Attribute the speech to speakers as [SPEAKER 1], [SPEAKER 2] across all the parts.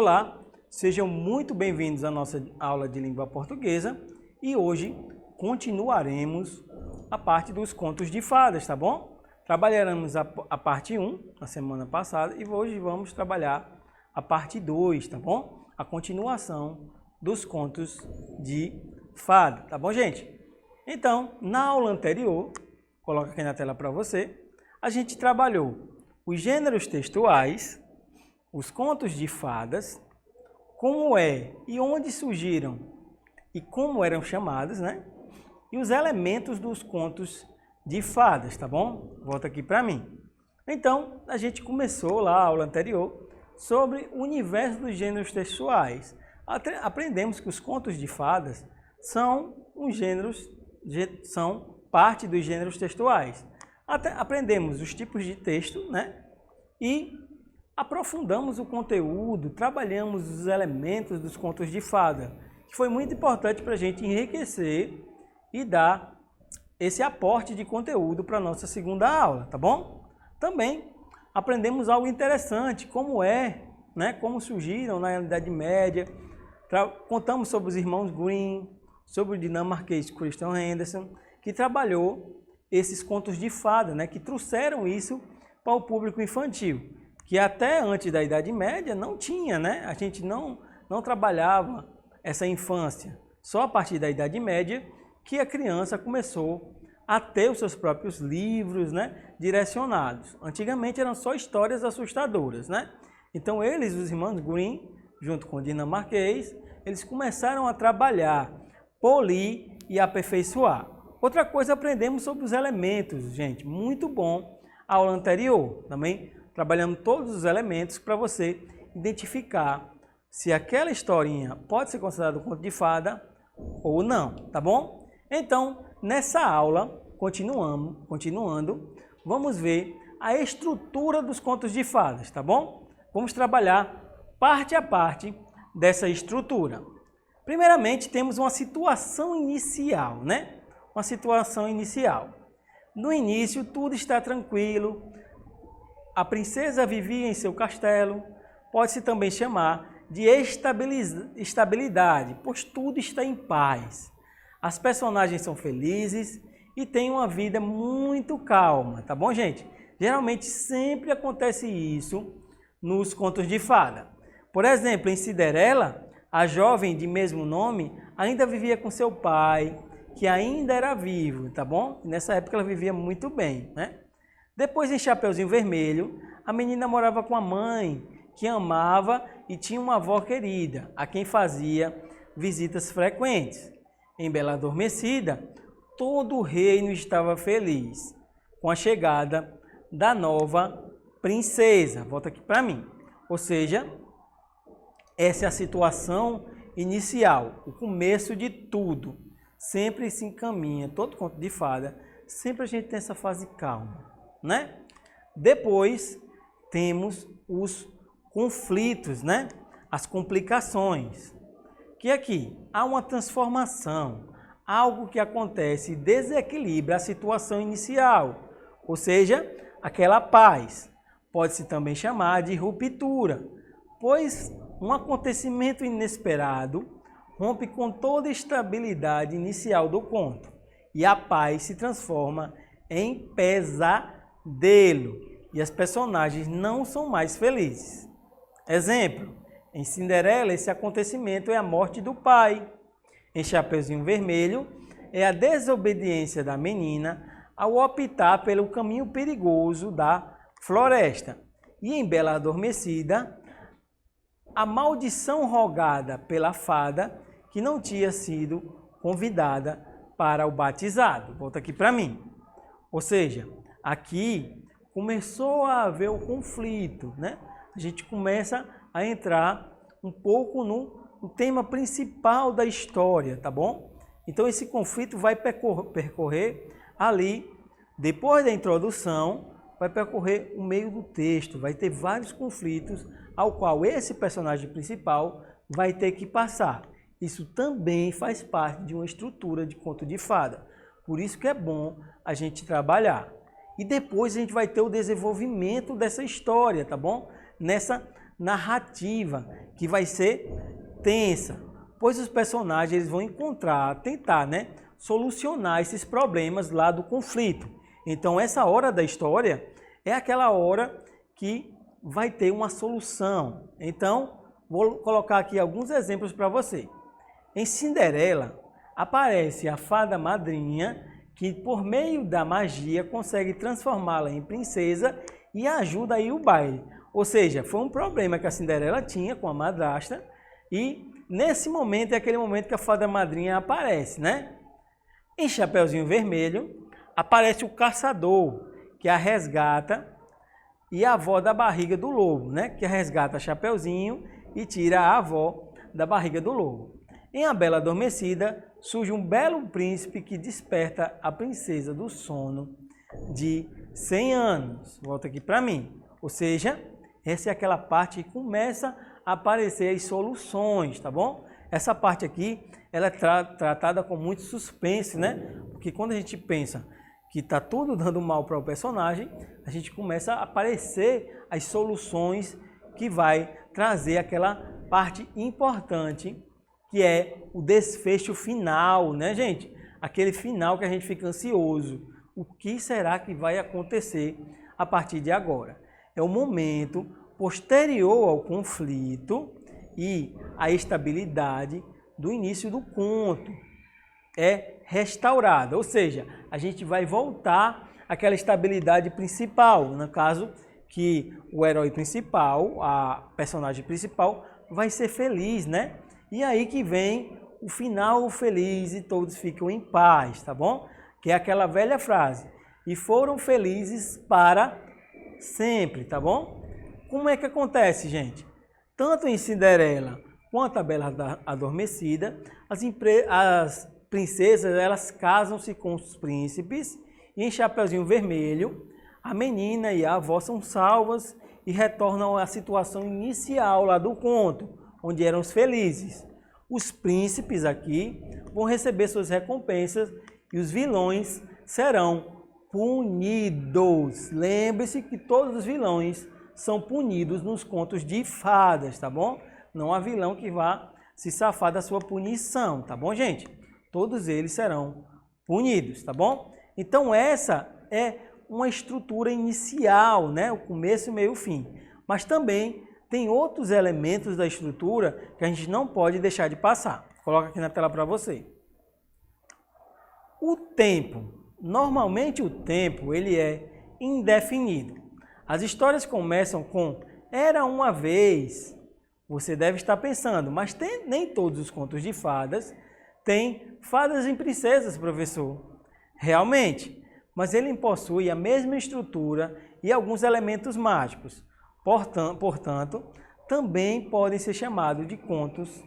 [SPEAKER 1] Olá, sejam muito bem-vindos à nossa aula de língua portuguesa e hoje continuaremos a parte dos contos de fadas, tá bom? Trabalharemos a parte 1 na semana passada e hoje vamos trabalhar a parte 2, tá bom? A continuação dos contos de fada, tá bom, gente? Então, na aula anterior, coloca aqui na tela para você, a gente trabalhou os gêneros textuais, os contos de fadas, como é e onde surgiram e como eram chamados, né? E os elementos dos contos de fadas, tá bom? Volta aqui para mim. Então, a gente começou lá a aula anterior sobre o universo dos gêneros textuais. Aprendemos que os contos de fadas são parte dos gêneros textuais. Aprendemos os tipos de texto, né? E aprofundamos o conteúdo, trabalhamos os elementos dos contos de fada, que foi muito importante para a gente enriquecer e dar esse aporte de conteúdo para a nossa segunda aula, tá bom? Também aprendemos algo interessante, como surgiram na Idade Média, contamos sobre os irmãos Grimm, sobre o dinamarquês Christian Andersen, que trabalhou esses contos de fada, né, que trouxeram isso para o público infantil, que até antes da Idade Média não tinha, né? A gente não trabalhava essa infância. Só a partir da Idade Média que a criança começou a ter os seus próprios livros, né, direcionados. Antigamente eram só histórias assustadoras, né? Então eles, os irmãos Grimm, junto com o dinamarquês, eles começaram a trabalhar, polir e aperfeiçoar. Outra coisa, aprendemos sobre os elementos, gente, muito bom. A aula anterior também trabalhamos todos os elementos para você identificar se aquela historinha pode ser considerada um conto de fada ou não, tá bom? Então, nessa aula, continuando, vamos ver a estrutura dos contos de fadas, tá bom? Vamos trabalhar parte a parte dessa estrutura. Primeiramente, temos uma situação inicial, né? Uma situação inicial. No início, tudo está tranquilo. A princesa vivia em seu castelo. Pode-se também chamar de estabilidade, pois tudo está em paz. As personagens são felizes e têm uma vida muito calma, tá bom, gente? Geralmente sempre acontece isso nos contos de fada. Por exemplo, em Cinderela, a jovem de mesmo nome ainda vivia com seu pai, que ainda era vivo, tá bom? Nessa época ela vivia muito bem, né? Depois, em Chapeuzinho Vermelho, a menina morava com a mãe, que amava e tinha uma avó querida, a quem fazia visitas frequentes. Em Bela Adormecida, todo o reino estava feliz com a chegada da nova princesa. Volta aqui para mim. Ou seja, essa é a situação inicial, o começo de tudo. Sempre se encaminha, todo conto de fada, sempre a gente tem essa fase calma, né? Depois temos os conflitos, né? As complicações. Que aqui há uma transformação, algo que acontece e desequilibra a situação inicial, ou seja, aquela paz. Pode-se também chamar de ruptura, pois um acontecimento inesperado rompe com toda a estabilidade inicial do conto e a paz se transforma em pesadelo e as personagens não são mais felizes. Exemplo, em Cinderela esse acontecimento é a morte do pai. Em Chapeuzinho Vermelho é a desobediência da menina ao optar pelo caminho perigoso da floresta. E em Bela Adormecida, a maldição rogada pela fada que não tinha sido convidada para o batizado. Volta aqui para mim. Ou seja, aqui começou a haver o conflito, né? A gente começa a entrar um pouco no tema principal da história, tá bom? Então esse conflito vai percorrer ali, depois da introdução, vai percorrer o meio do texto, vai ter vários conflitos ao qual esse personagem principal vai ter que passar. Isso também faz parte de uma estrutura de conto de fada. Por isso que é bom a gente trabalhar. E depois a gente vai ter o desenvolvimento dessa história, tá bom? Nessa narrativa, que vai ser tensa, pois os personagens eles vão tentar, né, solucionar esses problemas lá do conflito. Então essa hora da história é aquela hora que vai ter uma solução. Então vou colocar aqui alguns exemplos para você. Em Cinderela aparece a fada madrinha que por meio da magia consegue transformá-la em princesa e ajuda aí o baile. Ou seja, foi um problema que a Cinderela tinha com a madrasta e nesse momento é aquele momento que a fada madrinha aparece, né? Em Chapeuzinho Vermelho aparece o caçador que a resgata e a avó da barriga do lobo, né? Que resgata Chapeuzinho e tira a avó da barriga do lobo. Em A Bela Adormecida surge um belo príncipe que desperta a princesa do sono de 100 anos. Volta aqui para mim. Ou seja, essa é aquela parte que começa a aparecer as soluções, tá bom? Essa parte aqui, ela é tratada com muito suspense, né? Porque quando a gente pensa que tá tudo dando mal para o personagem, a gente começa a aparecer as soluções que vai trazer aquela parte importante, que é o desfecho final, né, gente? Aquele final que a gente fica ansioso. O que será que vai acontecer a partir de agora? É o momento posterior ao conflito e à estabilidade do início do conto. É restaurada, ou seja, a gente vai voltar àquela estabilidade principal, no caso que o herói principal, a personagem principal, vai ser feliz, né? E aí que vem o final feliz e todos ficam em paz, tá bom? Que é aquela velha frase, e foram felizes para sempre, tá bom? Como é que acontece, gente? Tanto em Cinderela quanto a Bela Adormecida, as princesas elas casam-se com os príncipes e em Chapeuzinho Vermelho, a menina e a avó são salvas e retornam à situação inicial lá do conto, onde eram os felizes. Os príncipes aqui vão receber suas recompensas e os vilões serão punidos. Lembre-se que todos os vilões são punidos nos contos de fadas, tá bom? Não há vilão que vá se safar da sua punição, tá bom, gente? Todos eles serão punidos, tá bom? Então essa é uma estrutura inicial, né? O começo, meio e fim. Mas também tem outros elementos da estrutura que a gente não pode deixar de passar. Coloca aqui na tela para você. O tempo. Normalmente o tempo ele é indefinido. As histórias começam com era uma vez. Você deve estar pensando, mas nem todos os contos de fadas têm fadas e princesas, professor. Realmente, mas ele possui a mesma estrutura e alguns elementos mágicos. Portanto, também podem ser chamados de contos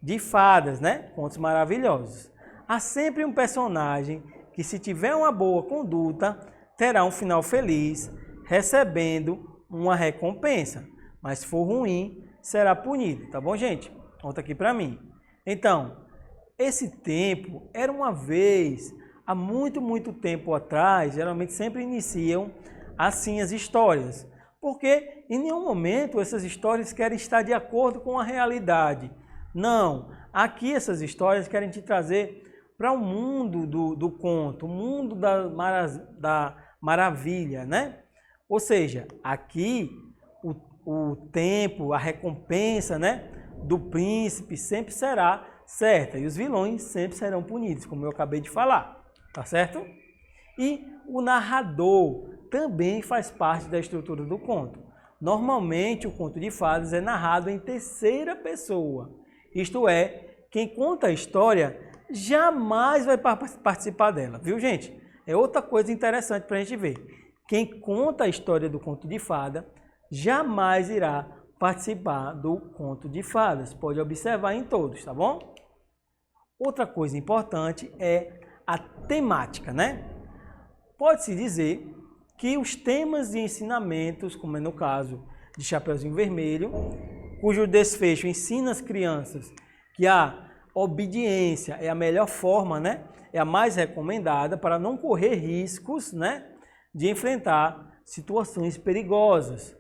[SPEAKER 1] de fadas, né? Contos maravilhosos. Há sempre um personagem que, se tiver uma boa conduta, terá um final feliz, recebendo uma recompensa. Mas se for ruim, será punido, tá bom, gente? Volta aqui para mim. Então, esse tempo era uma vez, há muito, muito tempo atrás, geralmente sempre iniciam assim as histórias. Porque em nenhum momento essas histórias querem estar de acordo com a realidade. Não, aqui essas histórias querem te trazer para o mundo do conto, o mundo da maravilha, né? Ou seja, aqui o tempo, a recompensa, né, do príncipe sempre será certa e os vilões sempre serão punidos, como eu acabei de falar, tá certo? E o narrador também faz parte da estrutura do conto. Normalmente o conto de fadas é narrado em terceira pessoa, isto é, quem conta a história jamais vai participar dela, viu, gente? É outra coisa interessante para a gente ver. Quem conta a história do conto de fada jamais irá participar do conto de fadas. Pode observar em todos, tá bom? Outra coisa importante é a temática, né? Pode-se dizer que os temas de ensinamentos, como é no caso de Chapeuzinho Vermelho, cujo desfecho ensina as crianças que a obediência é a melhor forma, né? É a mais recomendada para não correr riscos, né? De enfrentar situações perigosas.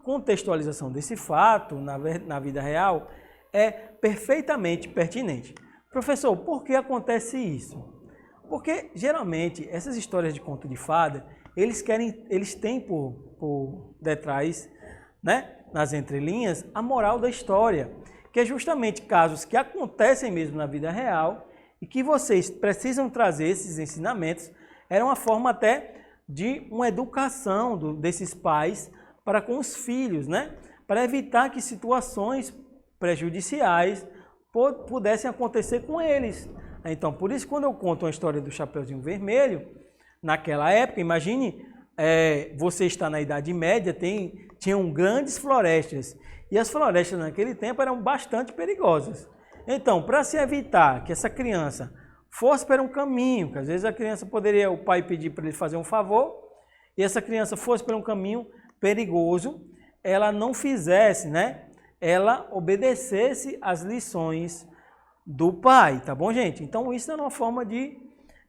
[SPEAKER 1] contextualização desse fato na vida real é perfeitamente pertinente. Professor, por que acontece isso? Porque geralmente essas histórias de conto de fada, eles têm por detrás, né, nas entrelinhas, a moral da história, que é justamente casos que acontecem mesmo na vida real e que vocês precisam trazer esses ensinamentos. Era uma forma até de uma educação desses pais para com os filhos, né? Para evitar que situações prejudiciais pudessem acontecer com eles. Então, por isso, quando eu conto uma história do Chapeuzinho Vermelho, naquela época, imagine, você está na Idade Média, tinham grandes florestas, e as florestas naquele tempo eram bastante perigosas. Então, para se evitar que essa criança fosse para um caminho, que às vezes o pai pedir para ele fazer um favor, e essa criança fosse para um caminho perigoso, ela não fizesse, né? Ela obedecesse às lições do pai, tá bom, gente? Então, isso é uma forma de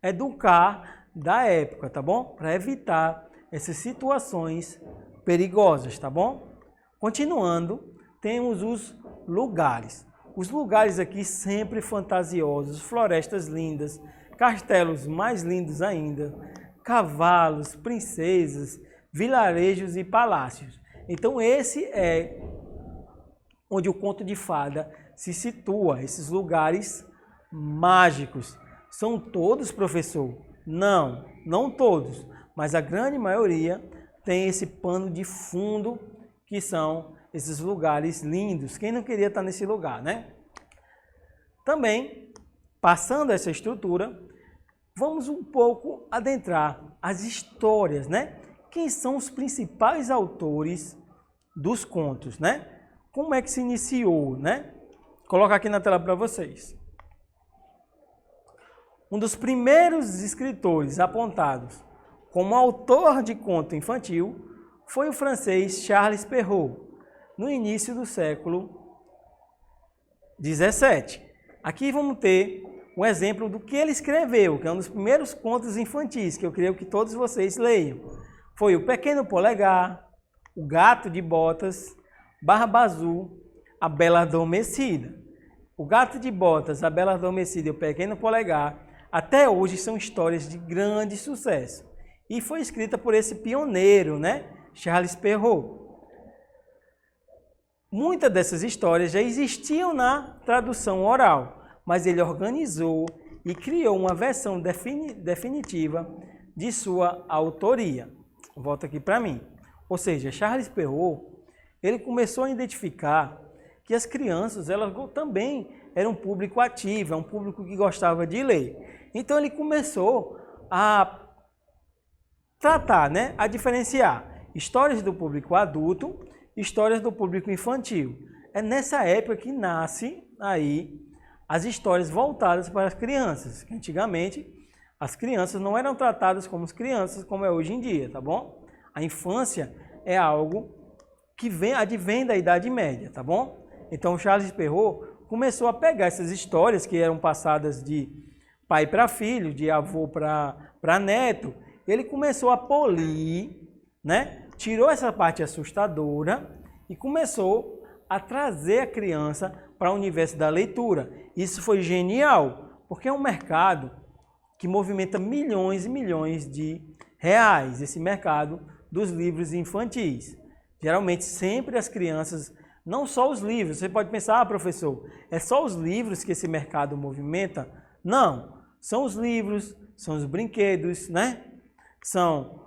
[SPEAKER 1] educar da época, tá bom? Para evitar essas situações perigosas, tá bom? Continuando, temos os lugares. Os lugares aqui sempre fantasiosos, florestas lindas, castelos mais lindos ainda, cavalos, princesas, vilarejos e palácios. Então esse é onde o conto de fada se situa, esses lugares mágicos. São todos, professor? Não, não todos, mas a grande maioria tem esse pano de fundo que são esses lugares lindos. Quem não queria estar nesse lugar, né? Também, passando essa estrutura, vamos um pouco adentrar as histórias, né? Quem são os principais autores dos contos, né? Como é que se iniciou, né? Vou colocar aqui na tela para vocês. Um dos primeiros escritores apontados como autor de conto infantil foi o francês Charles Perrault, no início do século XVII. Aqui vamos ter um exemplo do que ele escreveu, que é um dos primeiros contos infantis, que eu creio que todos vocês leiam. Foi O Pequeno Polegar, O Gato de Botas, Barba Azul, A Bela Adormecida. O Gato de Botas, A Bela Adormecida e O Pequeno Polegar, até hoje são histórias de grande sucesso. E foi escrita por esse pioneiro, né? Charles Perrault. Muitas dessas histórias já existiam na tradução oral, mas ele organizou e criou uma versão definitiva de sua autoria. Volta aqui para mim. Ou seja, Charles Perrault, ele começou a identificar que as crianças elas também eram um público ativo, um público que gostava de ler. Então ele começou a tratar, né, a diferenciar histórias do público adulto, histórias do público infantil. É nessa época que nasce aí as histórias voltadas para as crianças. Antigamente, as crianças não eram tratadas como crianças como é hoje em dia, tá bom? A infância é algo que advém da Idade Média, tá bom? Então, Charles Perrault começou a pegar essas histórias que eram passadas de pai para filho, de avô para neto. Ele começou a polir, né? Tirou essa parte assustadora e começou a trazer a criança para o universo da leitura. Isso foi genial, porque é um mercado que movimenta milhões e milhões de reais, esse mercado dos livros infantis. Geralmente, sempre as crianças, não só os livros, você pode pensar, ah, professor, é só os livros que esse mercado movimenta? Não, são os livros, são os brinquedos, né? São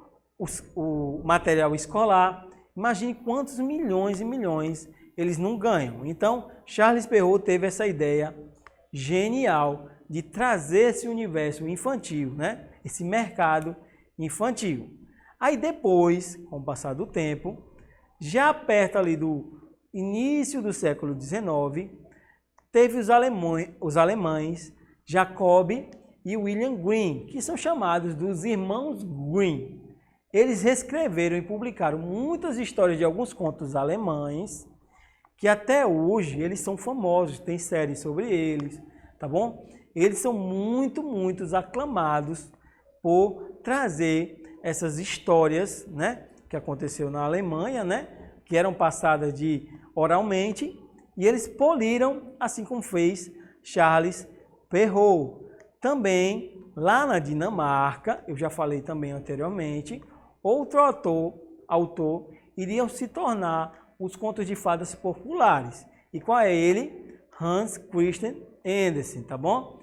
[SPEAKER 1] o material escolar. Imagine quantos milhões e milhões eles não ganham. Então, Charles Perrault teve essa ideia genial de trazer esse universo infantil, né? Esse mercado infantil. Aí depois, com o passar do tempo, já perto ali do início do século XIX, teve os alemães Jacob e William Grimm, que são chamados dos irmãos Grimm. Eles reescreveram e publicaram muitas histórias de alguns contos alemães, que até hoje eles são famosos, tem séries sobre eles, tá bom? Eles são muito aclamados por trazer essas histórias, né, que aconteceu na Alemanha, né, que eram passadas oralmente, e eles poliram, assim como fez Charles Perrault. Também, lá na Dinamarca, eu já falei também anteriormente, outro autor iriam se tornar os contos de fadas populares. E qual é ele? Hans Christian Andersen, tá bom?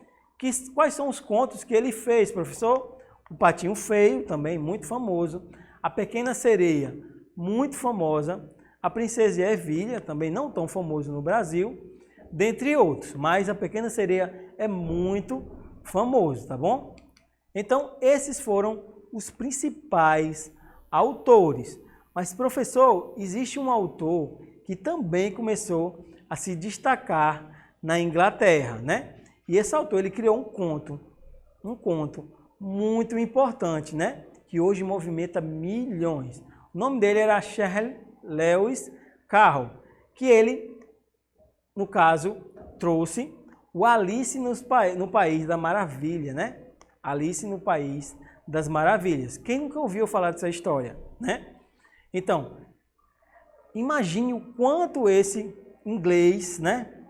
[SPEAKER 1] Quais são os contos que ele fez, professor? O Patinho Feio, também muito famoso. A Pequena Sereia, muito famosa. A Princesa Ervilha, também não tão famoso no Brasil, dentre outros. Mas a Pequena Sereia é muito famoso, tá bom? Então, esses foram os principais autores. Mas, professor, existe um autor que também começou a se destacar na Inglaterra, né? E esse autor, ele criou um conto muito importante, né? Que hoje movimenta milhões. O nome dele era Charles Lewis Carroll, que ele, no caso, trouxe o Alice no País da Maravilha, né? Alice no País das Maravilhas. Quem nunca ouviu falar dessa história, né? Então, imagine o quanto esse inglês, né?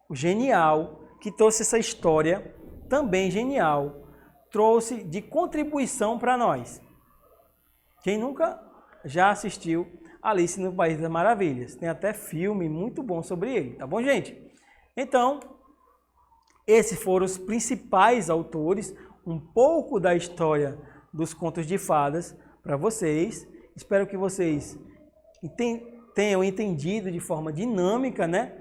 [SPEAKER 1] O genial, que trouxe essa história, também genial, trouxe de contribuição para nós. Quem nunca já assistiu Alice no País das Maravilhas? Tem até filme muito bom sobre ele, tá bom, gente? Então, esses foram os principais autores, um pouco da história dos contos de fadas para vocês. Espero que vocês tenham entendido de forma dinâmica, né,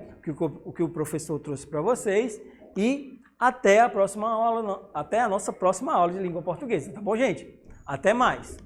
[SPEAKER 1] o que o professor trouxe para vocês, e até a nossa próxima aula de língua portuguesa, tá bom, gente? Até mais!